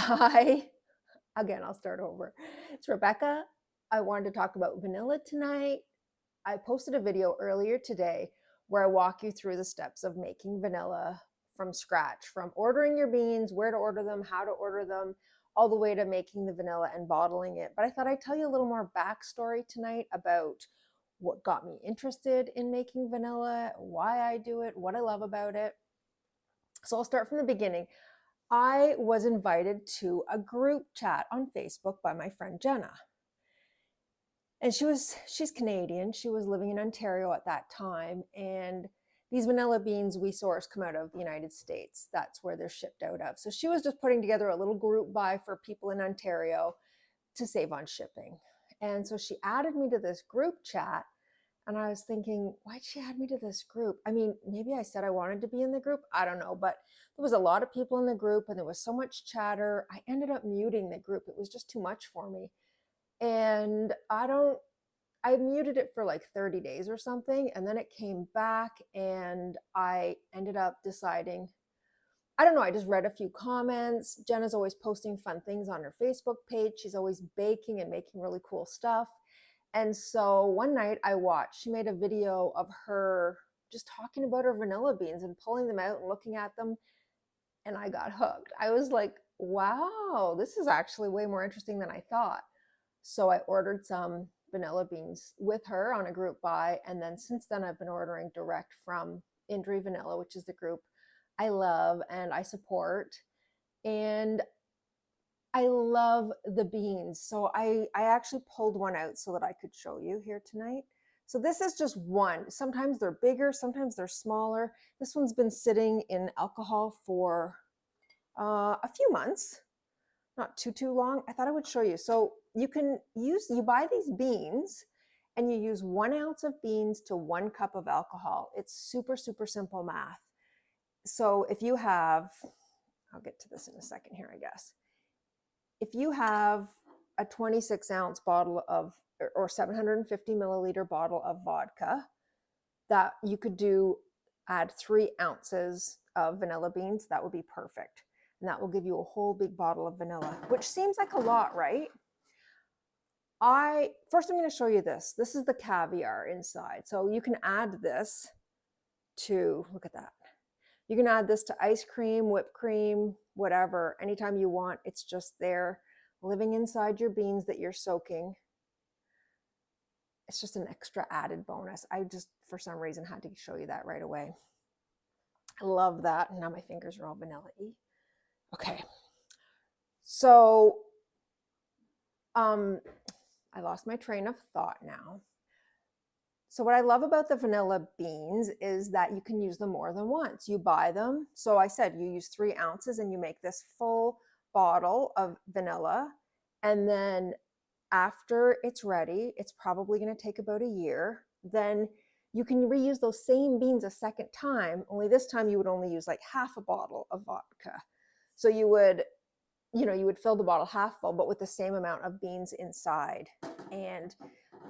I, again, I'll start over. It's Rebecca. I wanted to talk about vanilla tonight. I posted a video earlier today where I walk you through the steps of making vanilla from scratch, from ordering your beans, where to order them, how to order them, all the way to making the vanilla and bottling it. But I thought I'd tell you a little more backstory tonight about what got me interested in making vanilla, why I do it, what I love about it. So I'll start from the beginning. I was invited to a group chat on Facebook by my friend Jenna. And she's Canadian. She was living in Ontario at that time. And these vanilla beans we source come out of the United States. That's where they're shipped out of. So she was just putting together a little group buy for people in Ontario to save on shipping. And so she added me to this group chat. And I was thinking, why'd she add me to this group? I mean, maybe I said I wanted to be in the group. I don't know. But there was a lot of people in the group and there was so much chatter. I ended up muting the group. It was just too much for me. And I muted it for like 30 days or something. And then it came back and I ended up deciding, I don't know, I just read a few comments. Jenna's always posting fun things on her Facebook page. She's always baking and making really cool stuff. And so one night I watched, she made a video of her just talking about her vanilla beans and pulling them out and looking at them. And I got hooked. I was like, wow, this is actually way more interesting than I thought. So I ordered some vanilla beans with her on a group buy. And then since then, I've been ordering direct from Indri Vanilla, which is the group I love and I support. And I love the beans. So I actually pulled one out so that I could show you here tonight. So this is just one. Sometimes they're bigger, sometimes they're smaller. This one's been sitting in alcohol for a few months, not too long. I thought I would show you. So you buy these beans and you use 1 ounce of beans to 1 cup of alcohol. It's super, super simple math. So if you have, I'll get to this in a second here, I guess. If you have a 26-ounce bottle of, or 750 milliliter bottle of vodka, that you could add 3 ounces of vanilla beans, that would be perfect. And that will give you a whole big bottle of vanilla, which seems like a lot, right? First I'm going to show you this. This is the caviar inside. So you can add this to, look at that. You can add this to ice cream, whipped cream, whatever, anytime you want. It's just there living inside your beans that you're soaking. It's just an extra added bonus. I just, for some reason, had to show you that right away. I love that. And now my fingers are all vanilla-y. Okay. So, I lost my train of thought now. So what I love about the vanilla beans is that you can use them more than once. You buy them. So I said you use 3 ounces and you make this full bottle of vanilla. And then after it's ready, it's probably going to take about a year. Then you can reuse those same beans a second time, only this time you would only use like half a bottle of vodka. So you would fill the bottle half full, but with the same amount of beans inside. And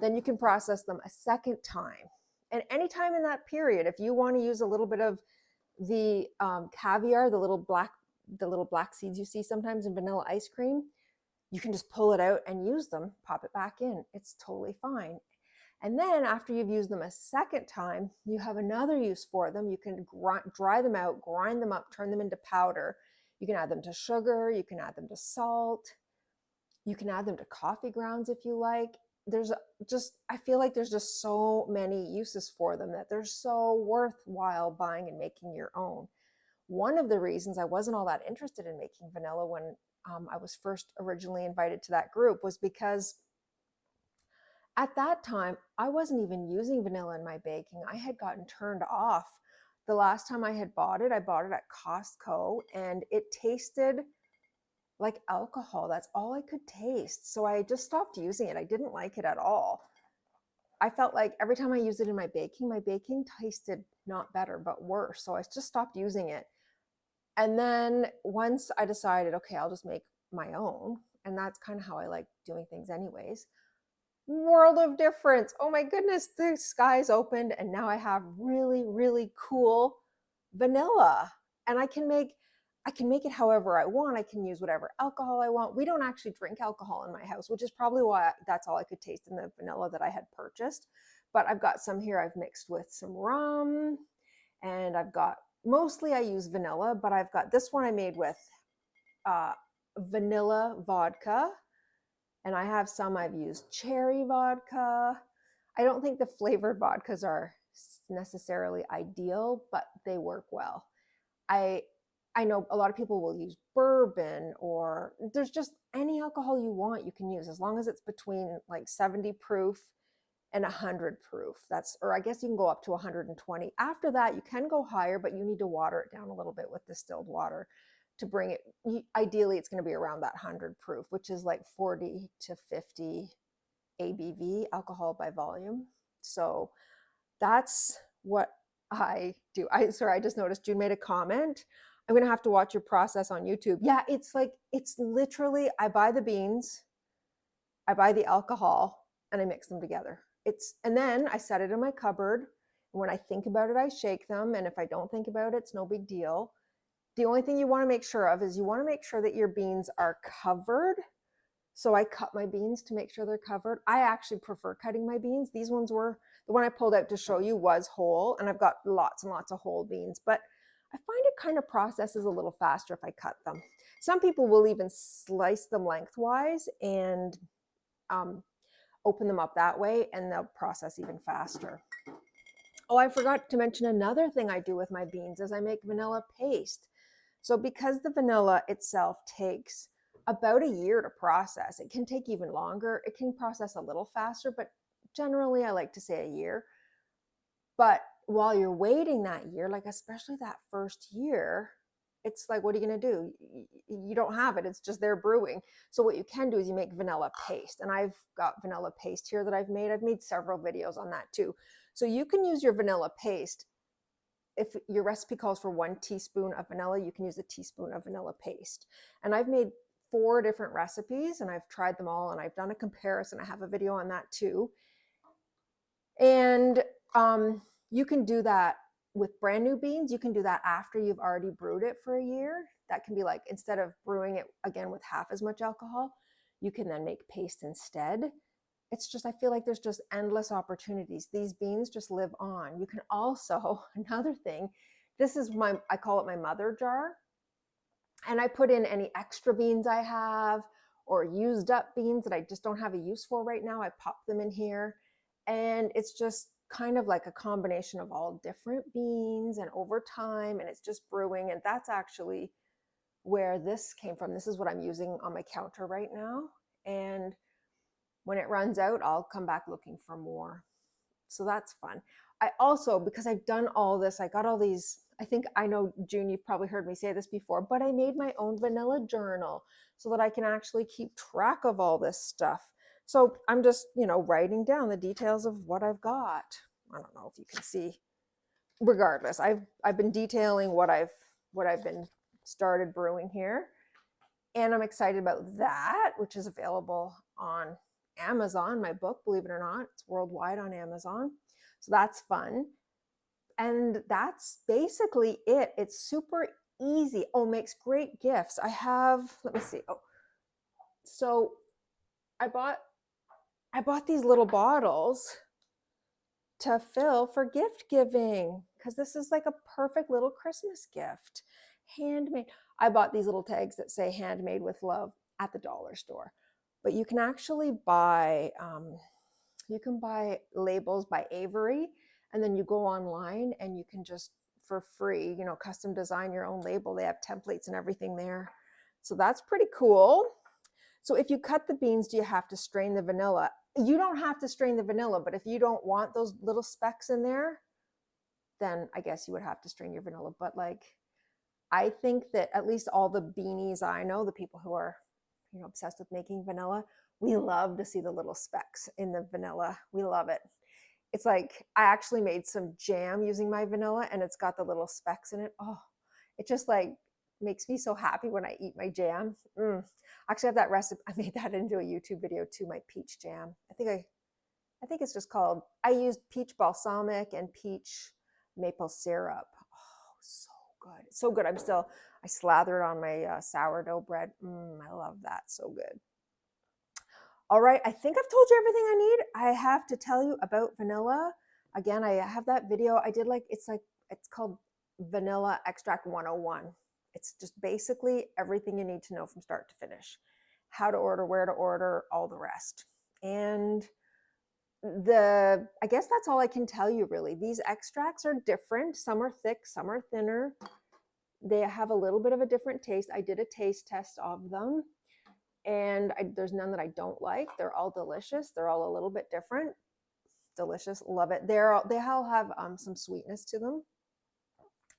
then you can process them a second time. And anytime in that period, if you want to use a little bit of the caviar, the little black seeds you see sometimes in vanilla ice cream, you can just pull it out and use them, pop it back in. It's totally fine. And then after you've used them a second time, you have another use for them. You can dry them out, grind them up, turn them into powder. You can add them to sugar. You can add them to salt. You can add them to coffee grounds if you like. I feel like there's just so many uses for them that they're so worthwhile buying and making your own. One of the reasons I wasn't all that interested in making vanilla when I was first originally invited to that group was because at that time, I wasn't even using vanilla in my baking. I had gotten turned off. The last time I bought it at Costco, and it tasted like alcohol. That's all I could taste. So I just stopped using it. I didn't like it at all. I felt like every time I used it in my baking tasted not better, but worse. So I just stopped using it. And then once I decided, okay, I'll just make my own. And that's kind of how I like doing things anyways. World of difference. Oh my goodness, the skies opened and now I have really, really cool vanilla. And I can make I can make it however I want. I can use whatever alcohol I want. We don't actually drink alcohol in my house, which is probably why that's all I could taste in the vanilla that I had purchased. But I've got some here I've mixed with some rum, and I've got, mostly I use vanilla, but I've got this one I made with vanilla vodka, and I have some I've used cherry vodka. I don't think the flavored vodkas are necessarily ideal, but they work well. I I know a lot of people will use bourbon, or there's just any alcohol you want you can use, as long as it's between like 70 proof and 100 proof. That's, or I guess you can go up to 120. After that, you can go higher, but you need to water it down a little bit with distilled water to bring it. Ideally, it's going to be around that 100 proof, which is like 40 to 50 ABV, alcohol by volume. So that's what I do. Sorry, I just noticed June made a comment. I'm gonna have to watch your process on YouTube. Yeah, it's like, it's literally, I buy the beans, I buy the alcohol, and I mix them together. And then I set it in my cupboard. And when I think about it, I shake them. And if I don't think about it, it's no big deal. The only thing you want to make sure of is you want to make sure that your beans are covered. So I cut my beans to make sure they're covered. I actually prefer cutting my beans. These ones were, the one I pulled out to show you was whole, and I've got lots and lots of whole beans, but I find it kind of processes a little faster if I cut them. Some people will even slice them lengthwise and open them up that way, and they'll process even faster. Oh, I forgot to mention another thing I do with my beans is I make vanilla paste. So because the vanilla itself takes about a year to process, it can take even longer. It can process a little faster, but generally I like to say a year. But while you're waiting that year, like especially that first year, it's like, what are you going to do? You don't have it. It's just there brewing. So what you can do is you make vanilla paste. And I've got vanilla paste here that I've made. I've made several videos on that too. So you can use your vanilla paste. If your recipe calls for 1 teaspoon of vanilla, you can use a teaspoon of vanilla paste. And I've made 4 different recipes, and I've tried them all, and I've done a comparison. I have a video on that too. And you can do that with brand new beans. You can do that after you've already brewed it for a year. That can be like, instead of brewing it again with half as much alcohol, you can then make paste instead. It's just, I feel like there's just endless opportunities. These beans just live on. You can also, another thing, this is I call it my mother jar. And I put in any extra beans I have, or used up beans that I just don't have a use for right now. I pop them in here, and it's just kind of like a combination of all different beans, and over time, and it's just brewing. And that's actually where this came from. This is what I'm using on my counter right now. And when it runs out, I'll come back looking for more. So that's fun. I also, because I've done all this, I got all these, I think, I know, June, you've probably heard me say this before, but I made my own vanilla journal so that I can actually keep track of all this stuff. So I'm just, writing down the details of what I've got. I don't know if you can see. Regardless, I've been detailing what I've been started brewing here. And I'm excited about that, which is available on Amazon. My book, believe it or not, it's worldwide on Amazon. So that's fun. And that's basically it. It's super easy. Oh, makes great gifts. I have, let me see. Oh, so I bought these little bottles to fill for gift giving, because this is like a perfect little Christmas gift. Handmade. I bought these little tags that say handmade with love at the dollar store. But you can actually buy, labels by Avery, and then you go online and you can just, for free, custom design your own label. They have templates and everything there. So that's pretty cool. So if you cut the beans, do you have to strain the vanilla? You don't have to strain the vanilla, but if you don't want those little specks in there, then I guess you would have to strain your vanilla. But like, I think that at least all the beanies I know, the people who are, obsessed with making vanilla, we love to see the little specks in the vanilla. We love it. It's like, I actually made some jam using my vanilla, and it's got the little specks in it. Oh, it just like makes me so happy when I eat my jam. Actually, I have that recipe. I made that into a YouTube video too, my peach jam. I think it's just called, I used peach balsamic and peach maple syrup. Oh, so good. So good. I slather it on my sourdough bread. I love that. So good. All right. I think I've told you everything I need. I have to tell you about vanilla. Again, I have that video I did, it's called Vanilla Extract 101. It's just basically everything you need to know from start to finish. How to order, where to order, all the rest. And I guess that's all I can tell you really. These extracts are different. Some are thick, some are thinner. They have a little bit of a different taste. I did a taste test of them, and there's none that I don't like. They're all delicious. They're all a little bit different. Delicious, love it. They all have some sweetness to them.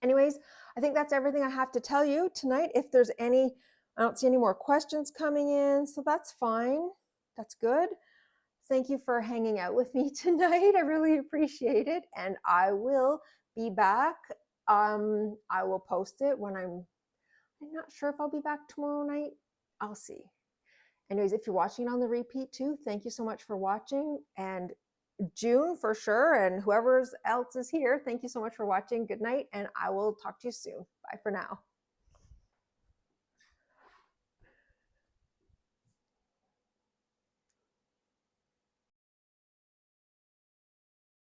Anyways, I think that's everything I have to tell you tonight. If there's I don't see any more questions coming in, so that's fine. That's good. Thank you for hanging out with me tonight. I really appreciate it. And I will be back. I will post it when I'm not sure if I'll be back tomorrow night. I'll see. Anyways, if you're watching on the repeat too, thank you so much for watching. And June for sure, and whoever else is here, thank you so much for watching. Good night, and I will talk to you soon. Bye for now.